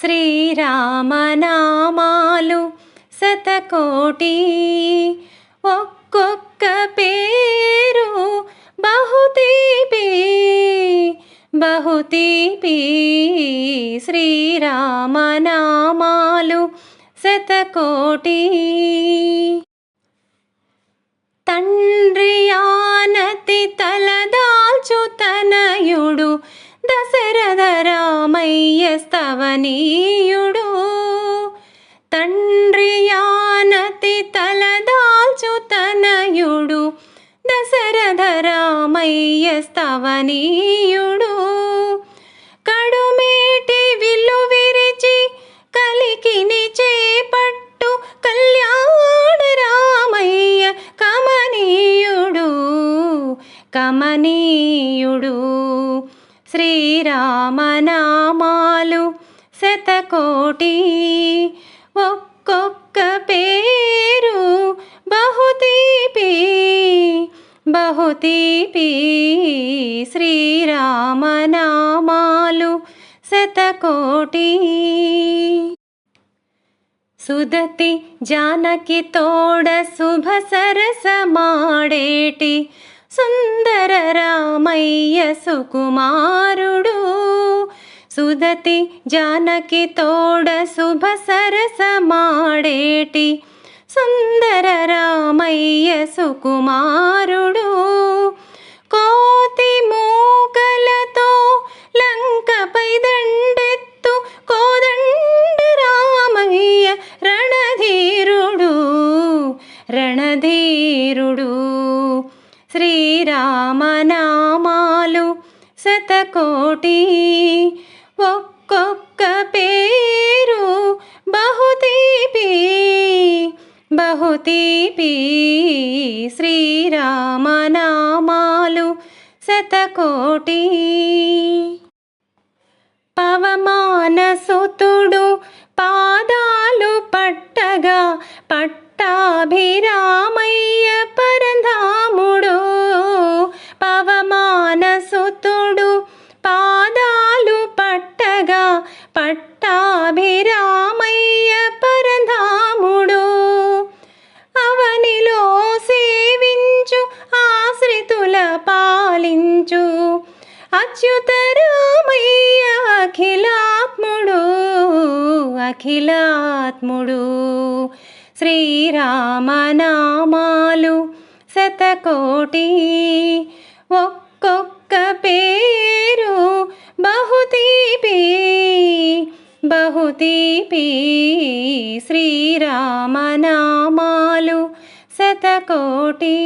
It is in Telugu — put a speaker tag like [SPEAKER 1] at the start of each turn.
[SPEAKER 1] శ్రీరామనామాలు శతకోటి, ఒక్కొక్క పేరు బహుతీపి బహుతీపి. శ్రీరామనామాలు శతకోటి. తండ్రి ఆనతి తలదాల్చు తనయుడు దశరథ రామయ్య స్తవనీయుడు. తండ్రి ఆనతి తలదాల్చు తనయుడు దశరథ రామయ్య స్తవనీయుడు. కడుమేటి విల్లు విరిచి కలికిని చేపట్టు కళ్యాణ రామయ్య కమనీయుడు కమనీయుడు. శ్రీరామనామాలు శతకోటి, ఒక్కొక్క పేరు బహుతీపి బహుతీపి. శ్రీరామనామాలు శతకోటి. సుదతి జానకి తోడ శుభ సరసమాడేటి సుందర రామయ్య సుకుమారుడు. సుదతి జానకి తోడ శుభ సరసమాడేటి సుందర రామయ్య సుకుమారుడు. కోతి మూకలతో లంకపై దండెత్తు కోదండ రామయ్య రణధీరుడు రణధీరుడు. శ్రీరామనామాలు శతకోటి, ఒక్కొక్క పేరు బహుతీపి బహుతీపి. శ్రీరామనామాలు శతకోటి. పవమానసుతుడు పాదాలు పట్టగా పట్టాభిరామయ్య పరంధాముడు. పవమానసుతుడు పాదాలు పట్టగా పట్టాభిరామయ్య పరంధాముడు. అవనిలో సేవించు ఆశ్రితుల పాలించు అచ్యుత రామయ్య అఖిలాత్ముడు అఖిలాత్ముడు. శ్రీరామనామాలు శతకోటి, ఒక్కొక్క పేరు బహుతీపి బహుతీపి. శ్రీరామనామాలు శతకోటి.